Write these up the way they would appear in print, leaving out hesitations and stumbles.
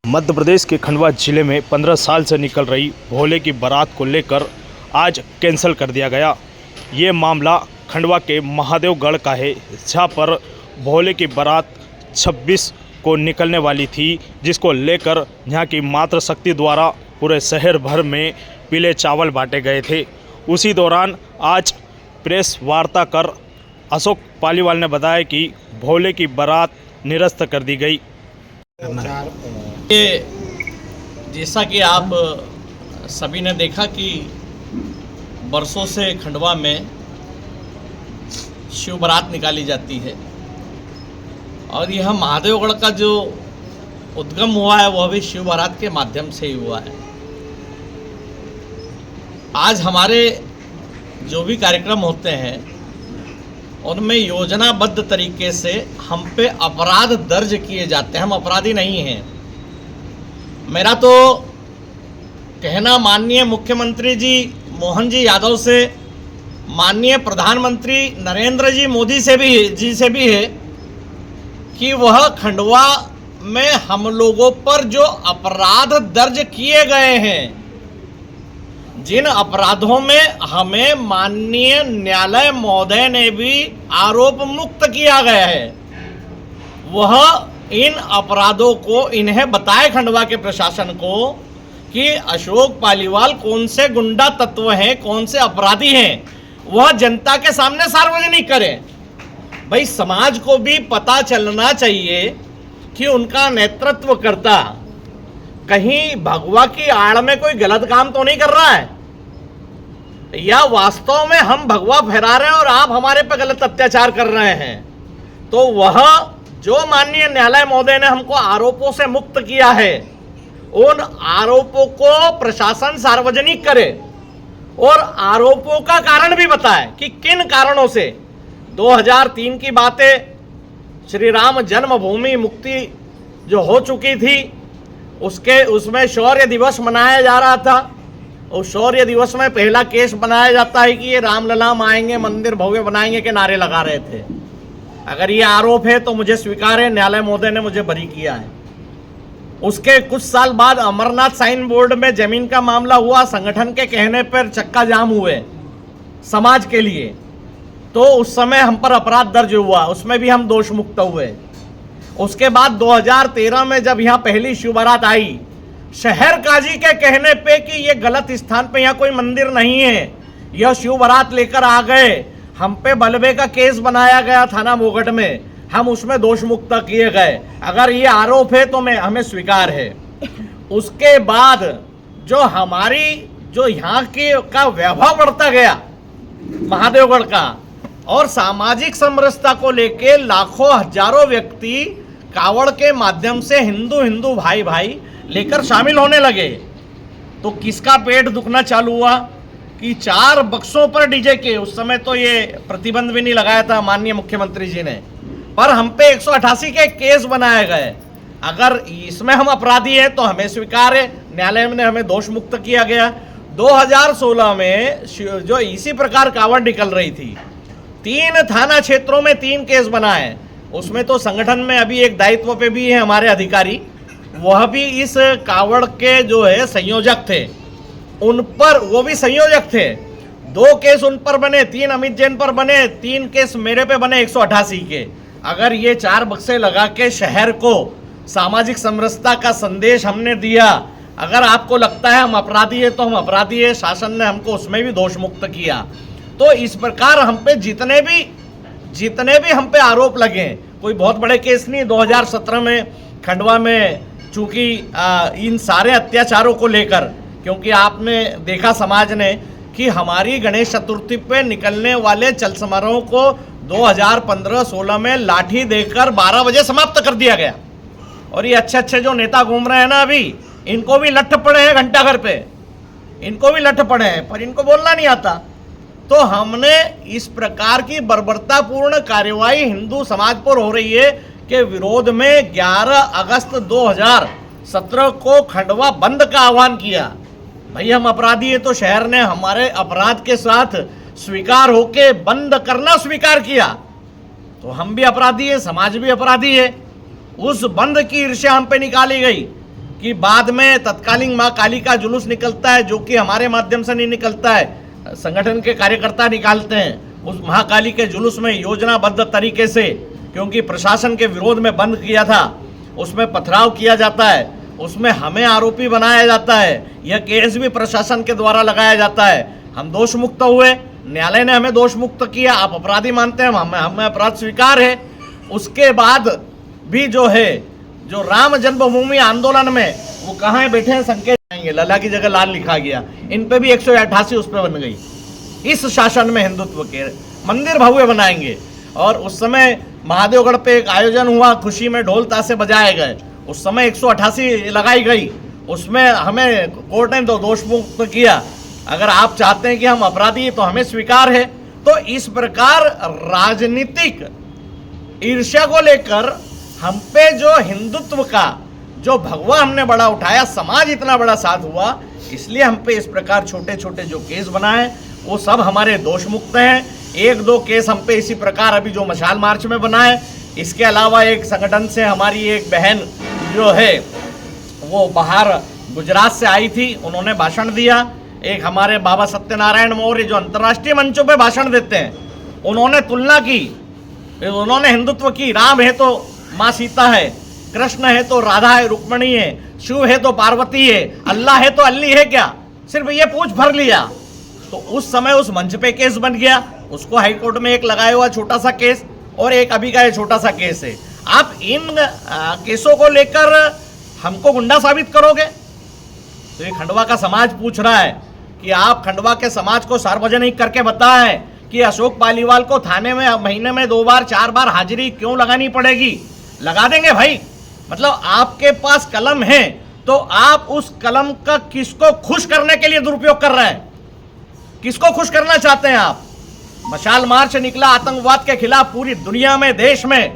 मध्य प्रदेश के खंडवा जिले में 15 साल से निकल रही भोले की बारात को लेकर आज कैंसिल कर दिया गया। ये मामला खंडवा के महादेवगढ़ का है, जहाँ पर भोले की बारात 26 को निकलने वाली थी, जिसको लेकर यहाँ की मातृशक्ति द्वारा पूरे शहर भर में पीले चावल बांटे गए थे। उसी दौरान आज प्रेस वार्ता कर अशोक पालीवाल ने बताया कि भोले की बारात निरस्त कर दी गई। ये जैसा कि आप सभी ने देखा कि बरसों से खंडवा में शिव बारात निकाली जाती है और यह महादेवगढ़ का जो उद्गम हुआ है वह भी शिव बारात के माध्यम से ही हुआ है। आज हमारे जो भी कार्यक्रम होते हैं उनमें योजनाबद्ध तरीके से हम पे अपराध दर्ज किए जाते हैं। हम अपराधी नहीं हैं। मेरा तो कहना माननीय मुख्यमंत्री जी मोहन जी यादव से, माननीय प्रधानमंत्री नरेंद्र जी मोदी से भी है कि वह खंडवा में हम लोगों पर जो अपराध दर्ज किए गए हैं, जिन अपराधों में हमें माननीय न्यायालय महोदय ने भी आरोप मुक्त किया गया है, वह इन अपराधों को इन्हें बताए खंडवा के प्रशासन को कि अशोक पालीवाल कौन से गुंडा तत्व हैं, कौन से अपराधी हैं, वह जनता के सामने सार्वजनिक करें। भाई, समाज को भी पता चलना चाहिए कि उनका नेतृत्व करता कहीं भगवा की आड़ में कोई गलत काम तो नहीं कर रहा है, या वास्तव में हम भगवा फहरा रहे हैं और आप हमारे पर गलत अत्याचार कर रहे हैं। तो वह जो माननीय न्यायालय महोदय ने हमको आरोपों से मुक्त किया है, उन आरोपों को प्रशासन सार्वजनिक करे और आरोपों का कारण भी बताए कि किन कारणों से 2003 की बातें, श्री राम जन्मभूमि मुक्ति जो हो चुकी थी, उसमें शौर्य दिवस मनाया जा रहा था। उस शौर्य दिवस में पहला केस बनाया जाता है कि ये रामलला आएंगे, मंदिर भव्य बनाएंगे के नारे लगा रहे थे। अगर ये आरोप है तो मुझे स्वीकार है, न्यायालय महोदय ने मुझे बरी किया है। उसके कुछ साल बाद अमरनाथ साइन बोर्ड में जमीन का मामला हुआ, संगठन के कहने पर चक्का जाम हुए समाज के लिए, तो उस समय हम पर अपराध दर्ज हुआ, उसमें भी हम दोष मुक्त हुए। उसके बाद 2013 में जब यहाँ पहली शिव बारात आई, शहर काजी के कहने पे कि ये गलत स्थान पे यहाँ कोई मंदिर नहीं है, यह शिव बारात लेकर आ गए, हम पे बलबे का केस बनाया गया थाना मोगट में, हम उसमें दोष मुक्त किए गए। अगर ये आरोप है तो हमें स्वीकार है। उसके बाद जो हमारी जो यहाँ के का वैभव बढ़ता गया महादेवगढ़ का, और सामाजिक समरसता को लेके लाखों हजारों व्यक्ति कावड़ के माध्यम से हिंदू भाई भाई लेकर शामिल होने लगे, तो किसका पेट दुखना चालू हुआ कि 4 बक्सों पर डीजे के, उस समय तो ये प्रतिबंध भी नहीं लगाया था माननीय मुख्यमंत्री जी ने, पर हम पे 188 के केस बनाए गए। अगर इसमें हम अपराधी हैं तो हमें स्वीकार है, न्यायालय ने हमें दोष मुक्त किया गया। 2016 में जो इसी प्रकार कावड़ निकल रही थी, 3 थाना क्षेत्रों में 3 केस बनाए। उसमें तो संगठन में अभी एक दायित्व पे भी है हमारे अधिकारी, वह भी इस कावड़ के जो है संयोजक थे, उन पर वो भी संयोजक थे। 2 केस उन पर बने, 3 अमित जैन पर बने, 3 केस मेरे पे बने 188 के। अगर ये 4 बक्से लगा के शहर को सामाजिक समरसता का संदेश हमने दिया, अगर आपको लगता है हम अपराधी है तो हम अपराधी है, शासन ने हमको उसमें भी दोष मुक्त किया। तो इस प्रकार हम पे जितने भी हम पे आरोप लगे, कोई बहुत बड़े केस नहीं। 2017 में खंडवा में चूंकि इन सारे अत्याचारों को लेकर, क्योंकि आपने देखा समाज ने कि हमारी गणेश चतुर्थी पे निकलने वाले चल समारोह को 2015-16 में लाठी देकर 12 बजे समाप्त कर दिया गया। और ये अच्छे जो नेता घूम रहे हैं ना, अभी इनको भी लठ पड़े हैं घंटाघर पे, इनको भी लठ पड़े हैं, पर इनको बोलना नहीं आता। तो हमने इस प्रकार की बर्बरतापूर्ण कार्यवाही हिंदू समाज पर हो रही है के विरोध में 11 अगस्त 2017 को खंडवा बंद का आह्वान किया। भाई, हम अपराधी है तो शहर ने हमारे अपराध के साथ स्वीकार होके बंद करना स्वीकार किया, तो हम भी अपराधी है, समाज भी अपराधी है। उस बंद की ईर्ष्या हम पे निकाली गई। कि बाद में तत्कालीन माँ काली का जुलूस निकलता है, जो कि हमारे माध्यम से नहीं निकलता है, संगठन के कार्यकर्ता निकालते हैं। उस महाकाली के जुलूस में योजनाबद्ध तरीके से, क्योंकि प्रशासन के विरोध में बंद किया था, उसमें पथराव किया जाता है, उसमें हमें आरोपी बनाया जाता है, यह केस भी प्रशासन के द्वारा लगाया जाता है। हम दोष मुक्त हुए, न्यायालय ने हमें दोष मुक्त किया, आप अपराधी मानते हैं, हमें अपराध स्वीकार है। उसके बाद भी जो है, जो राम जन्मभूमि आंदोलन में वो कहाँ बैठे हैं, संकेत आएंगे, लला की जगह लाल लिखा गया, इन पे भी 188 उस पर बन गई। इस शासन में हिंदुत्व के मंदिर भव्य बनाएंगे। और उस समय महादेवगढ़ पे एक आयोजन हुआ, खुशी में ढोल ताशे बजाए गए, उस समय 188 लगाई गई, उसमें हमें कोर्ट ने दोष मुक्त किया। अगर आप चाहते हैं कि हम अपराधी तो हमें स्वीकार है। तो इस प्रकार राजनीतिक ईर्ष्या को लेकर हम पे जो हिंदुत्व का जो भगवा हमने बड़ा उठाया, समाज इतना बड़ा साथ हुआ, इसलिए हम पे इस प्रकार छोटे छोटे जो केस बनाए वो सब हमारे दोष मुक्त हैं। एक दो केस हम पे इसी प्रकार अभी जो मशाल मार्च में बना है। इसके अलावा एक संगठन से हमारी एक बहन जो है वो बाहर गुजरात से आई थी, उन्होंने भाषण दिया। एक हमारे बाबा सत्यनारायण मौर्य जो अंतर्राष्ट्रीय मंचों पे भाषण देते हैं, उन्होंने तुलना की, उन्होंने हिंदुत्व की। राम है तो माँ सीता है, कृष्ण है तो राधा है, रुक्मणी है, शिव है तो पार्वती है, अल्लाह है तो अल्ली है क्या, सिर्फ ये पूछ भर लिया। तो उस समय उस मंच पे केस बन गया, उसको हाईकोर्ट में एक लगाया हुआ छोटा सा केस और एक अभी का ये छोटा सा केस है। आप इन केसों को लेकर हमको गुंडा साबित करोगे? तो ये खंडवा का समाज पूछ रहा है कि आप खंडवा के समाज को सार्वजनिक करके बताएं कि अशोक पालीवाल को थाने में महीने में 2 बार 4 बार हाजिरी क्यों लगानी पड़ेगी? लगा देंगे भाई। मतलब आपके पास कलम है तो आप उस कलम का किसको खुश करने के लिए दुरुपयोग कर रहे हैं? किसको खुश करना चाहते हैं आप? मशाल मार्च निकला आतंकवाद के खिलाफ, पूरी दुनिया में, देश में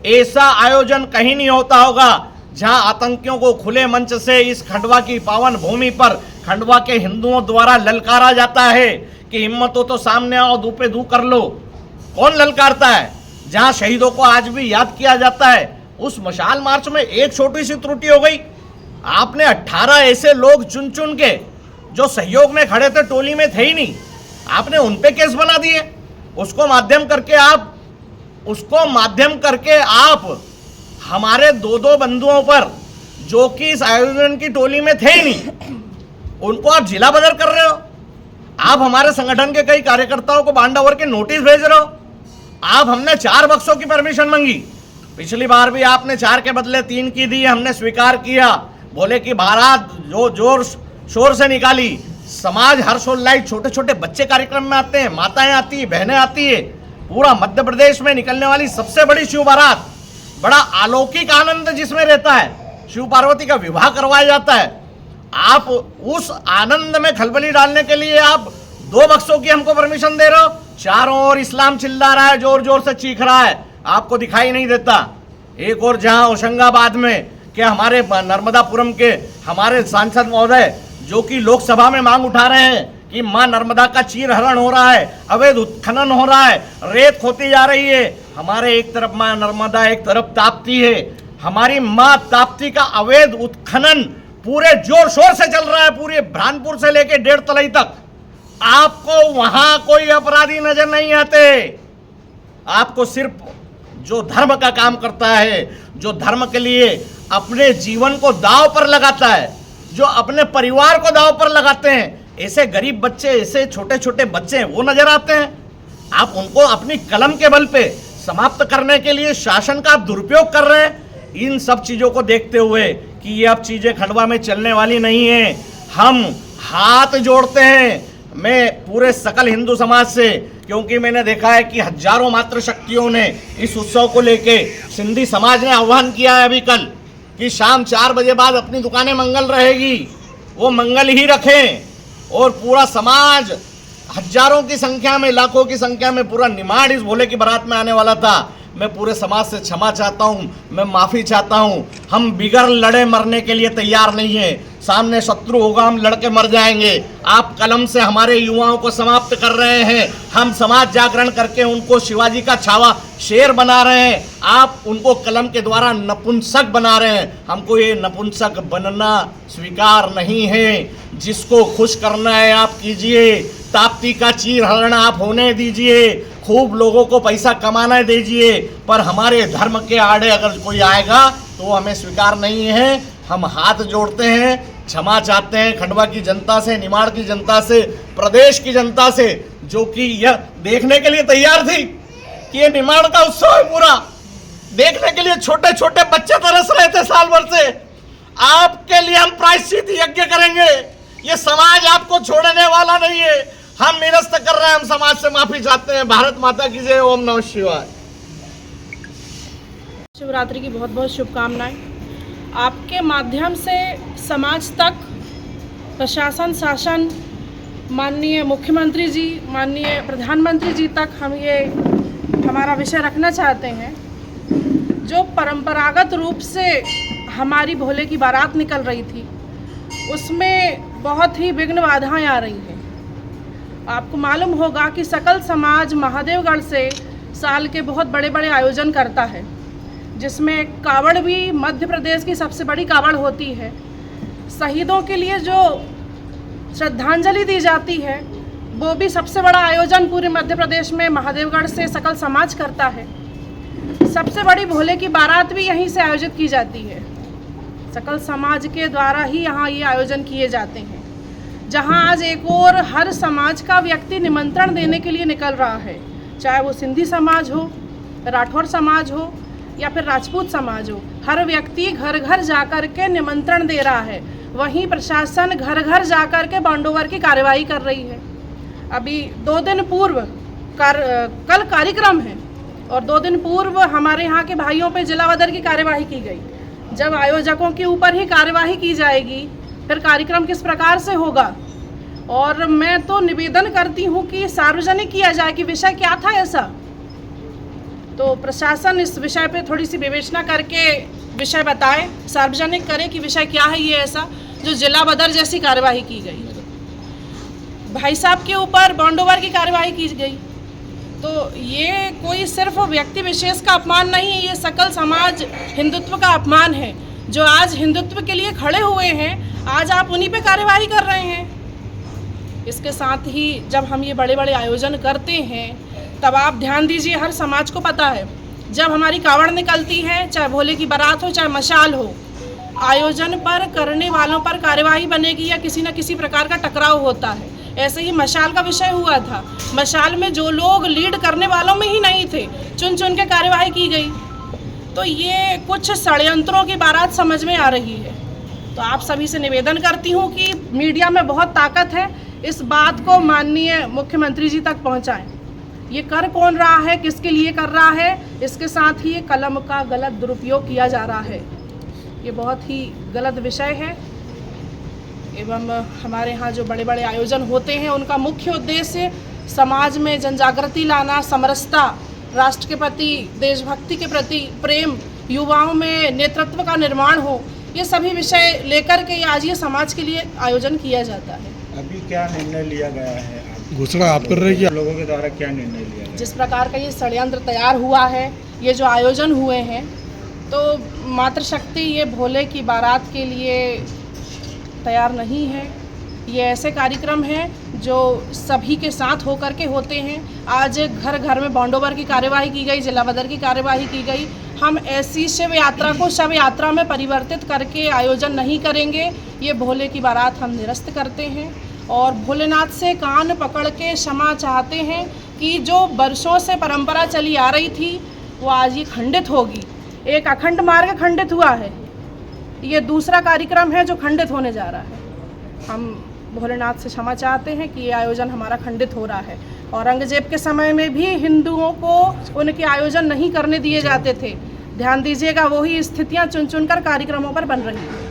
ऐसा आयोजन कहीं नहीं होता होगा जहां आतंकियों को खुले मंच से इस खंडवा की पावन भूमि पर खंडवा के हिंदुओं द्वारा ललकारा जाता है कि हिम्मत हो तो सामने आओ, दू पे दू कर लो। कौन ललकारता है? जहां शहीदों को आज भी याद किया जाता है। उस मशाल मार्च में एक छोटी सी त्रुटि हो गई, आपने 18 ऐसे लोग चुन चुन के जो सहयोग में खड़े थे, टोली में थे ही नहीं, आपने उन पे केस बना दिए। उसको माध्यम करके आप हमारे 2 बंधुओं पर जो कि इस आयोजन की टोली में थे ही नहीं, उनको आप जिला बदर कर रहे हो। आप हमारे संगठन के कई कार्यकर्ताओं को बांड ओवर के नोटिस भेज रहे हो। आप हमने 4 बक्सों की परमिशन मांगी, पिछली बार भी आपने 4 के बदले 3 की दी, हमने स्वीकार किया। बोले कि बारात जो जोर शोर से निकाली, समाज हर्षोल्लास, छोटे छोटे बच्चे कार्यक्रम में आते हैं, माताएं आती है, बहनें आती है। पूरा मध्य प्रदेश में निकलने वाली सबसे बड़ी शिव बारात, बड़ा अलौकिक आनंद जिसमें रहता है, शिव पार्वती का विवाह करवाया जाता है। आप उस आनंद में खलबली डालने के लिए आप 2 बक्सों की हमको परमिशन दे रहे हो। चारों ओर इस्लाम चिल्ला रहा है, जोर जोर से चीख रहा है, आपको दिखाई नहीं देता। एक और जहां होशंगाबाद में के हमारे नर्मदापुरम के हमारे सांसद महोदय जो कि लोकसभा में मांग उठा रहे हैं कि मां नर्मदा का चीरहरण हो रहा है, अवैध उत्खनन हो रहा है, रेत खोती जा रही है। हमारे एक तरफ मां नर्मदा, एक तरफ ताप्ती है। हमारी मां ताप्ती का अवैध उत्खनन पूरे जोर शोर से चल रहा है, पूरे भ्रानपुर से लेके 1.5 तलई तक। आपको वहां कोई अपराधी नजर नहीं आते। आपको सिर्फ जो धर्म का काम करता है, जो धर्म के लिए अपने जीवन को दांव पर लगाता है, जो अपने परिवार को दांव पर लगाते हैं, ऐसे गरीब बच्चे, ऐसे छोटे छोटे बच्चे वो नजर आते हैं। आप उनको अपनी कलम के बल पे समाप्त करने के लिए शासन का दुरुपयोग कर रहे हैं। इन सब चीजों को देखते हुए कि ये अब चीजें खंडवा में चलने वाली नहीं है, हम हाथ जोड़ते हैं मैं पूरे सकल हिंदू समाज से, क्योंकि मैंने देखा है कि हजारों मातृशक्तियों ने इस उत्सव को लेके, सिंधी समाज ने आह्वान किया है अभी कल कि शाम 4 बजे बाद अपनी दुकानें मंगल रहेगी, वो मंगल ही रखें। और पूरा समाज हजारों की संख्या में, लाखों की संख्या में पूरा निमाड़ इस भोले की बारात में आने वाला था। मैं पूरे समाज से क्षमा चाहता हूँ, मैं माफ़ी चाहता हूँ। हम बिगर लड़े मरने के लिए तैयार नहीं हैं। सामने शत्रु होगा, हम लड़के मर जाएंगे। आप कलम से हमारे युवाओं को समाप्त कर रहे हैं। हम समाज जागरण करके उनको शिवाजी का छावा शेर बना रहे हैं। आप उनको कलम के द्वारा नपुंसक बना रहे हैं। हमको ये नपुंसक बनना स्वीकार नहीं है। जिसको खुश करना है आप कीजिए, ताप्ती का चीर हरण आप होने दीजिए, खूब लोगों को पैसा कमाना दीजिए, पर हमारे धर्म के आड़े अगर कोई आएगा तो हमें स्वीकार नहीं है। हम हाथ जोड़ते हैं, क्षमा चाहते हैं खंडवा की जनता से, निमाड़ की जनता से, प्रदेश की जनता से, जो कि यह देखने के लिए तैयार थी कि ये निमाड़ का उत्सव है पूरा देखने के लिए। छोटे छोटे बच्चे तरस रहे थे साल भर से। आपके लिए हम प्रायश्चित यज्ञ करेंगे। ये समाज आपको छोड़ने वाला नहीं है। हम निरस्त कर रहे हैं, हम समाज से माफी चाहते हैं। भारत माता की जय। ओम नमः शिवाय। शिवरात्रि की बहुत बहुत शुभकामनाएं। आपके माध्यम से समाज तक प्रशासन, शासन, माननीय मुख्यमंत्री जी, माननीय प्रधानमंत्री जी तक हम ये हमारा विषय रखना चाहते हैं। जो परंपरागत रूप से हमारी भोले की बारात निकल रही थी, उसमें बहुत ही विघ्न बाधाएं आ रही हैं। आपको मालूम होगा कि सकल समाज महादेवगढ़ से साल के बहुत बड़े बड़े आयोजन करता है, जिसमें कावड़ भी मध्य प्रदेश की सबसे बड़ी कावड़ होती है। शहीदों के लिए जो श्रद्धांजलि दी जाती है, वो भी सबसे बड़ा आयोजन पूरे मध्य प्रदेश में महादेवगढ़ से सकल समाज करता है। सबसे बड़ी भोले की बारात भी यहीं से आयोजित की जाती है। सकल समाज के द्वारा ही यहाँ ये आयोजन किए जाते हैं, जहाँ आज एक और हर समाज का व्यक्ति निमंत्रण देने के लिए निकल रहा है, चाहे वो सिंधी समाज हो, राठौर समाज हो या फिर राजपूत समाज हो। हर व्यक्ति घर घर जाकर के निमंत्रण दे रहा है। वहीं प्रशासन घर घर जाकर के बांडोवर की कार्यवाही कर रही है। अभी 2 दिन पूर्व कल कार्यक्रम है और 2 दिन पूर्व हमारे यहाँ के भाइयों पे जिला बदर की कार्यवाही की गई। जब आयोजकों के ऊपर ही कार्यवाही की जाएगी, फिर कार्यक्रम किस प्रकार से होगा। और मैं तो निवेदन करती हूँ कि सार्वजनिक किया जाए कि विषय क्या था ऐसा। तो प्रशासन इस विषय पे थोड़ी सी विवेचना करके विषय बताए, सार्वजनिक करे कि विषय क्या है ये ऐसा जो जिला बदर जैसी कार्यवाही की गई। भाई साहब के ऊपर बांडोवर की कार्यवाही की गई। तो ये कोई सिर्फ व्यक्ति विशेष का अपमान नहीं है, ये सकल समाज हिंदुत्व का अपमान है। जो आज हिंदुत्व के लिए खड़े हुए हैं, आज आप उन्हीं पे कार्यवाही कर रहे हैं। इसके साथ ही जब हम ये बड़े बड़े आयोजन करते हैं, तब आप ध्यान दीजिए, हर समाज को पता है, जब हमारी कावड़ निकलती है, चाहे भोले की बारात हो, चाहे मशाल हो, आयोजन पर करने वालों पर कार्यवाही बनेगी या किसी न किसी प्रकार का टकराव होता है। ऐसे ही मशाल का विषय हुआ था। मशाल में जो लोग लीड करने वालों में ही नहीं थे, चुन चुन के कार्यवाही की गई। तो ये कुछ षड्यंत्रों की बारात समझ में आ रही है। तो आप सभी से निवेदन करती हूँ कि मीडिया में बहुत ताकत है, इस बात को माननीय मुख्यमंत्री जी तक पहुँचाएं। ये कर कौन रहा है, किसके लिए कर रहा है, इसके साथ ही ये कलम का गलत दुरुपयोग किया जा रहा है। ये बहुत ही गलत विषय है। एवं हमारे यहाँ जो बड़े बड़े आयोजन होते हैं, उनका मुख्य उद्देश्य समाज में जनजागृति लाना, समरसता, राष्ट्र के प्रति, देशभक्ति के प्रति प्रेम, युवाओं में नेतृत्व का निर्माण हो, ये सभी विषय लेकर के आज ये समाज के लिए आयोजन किया जाता है। अभी क्या निर्णय लिया गया है? घोषणा आप कर रहे हैं? लोगों के द्वारा क्या निर्णय लिया गया? जिस प्रकार का ये षड्यंत्र तैयार हुआ है, ये जो आयोजन हुए हैं, तो मातृशक्ति ये भोले की बारात के लिए तैयार नहीं है। ये ऐसे कार्यक्रम हैं जो सभी के साथ होकर के होते हैं। आज घर घर में बांडोवर की कार्यवाही की गई, जिला बदर की कार्यवाही की गई। हम ऐसी शिव यात्रा को शव यात्रा में परिवर्तित करके आयोजन नहीं करेंगे। ये भोले की बारात हम निरस्त करते हैं और भोलेनाथ से कान पकड़ के क्षमा चाहते हैं कि जो वर्षों से परंपरा चली आ रही थी, वो आज ये खंडित होगी। एक अखंड मार्ग खंडित हुआ है, ये दूसरा कार्यक्रम है जो खंडित होने जा रहा है। हम भोलेनाथ से क्षमा चाहते हैं कि ये आयोजन हमारा खंडित हो रहा है। औरंगजेब के समय में भी हिंदुओं को उनके आयोजन नहीं करने दिए जाते थे। ध्यान दीजिएगा, वही स्थितियां चुन चुन कर कार्यक्रमों पर बन रही हैं।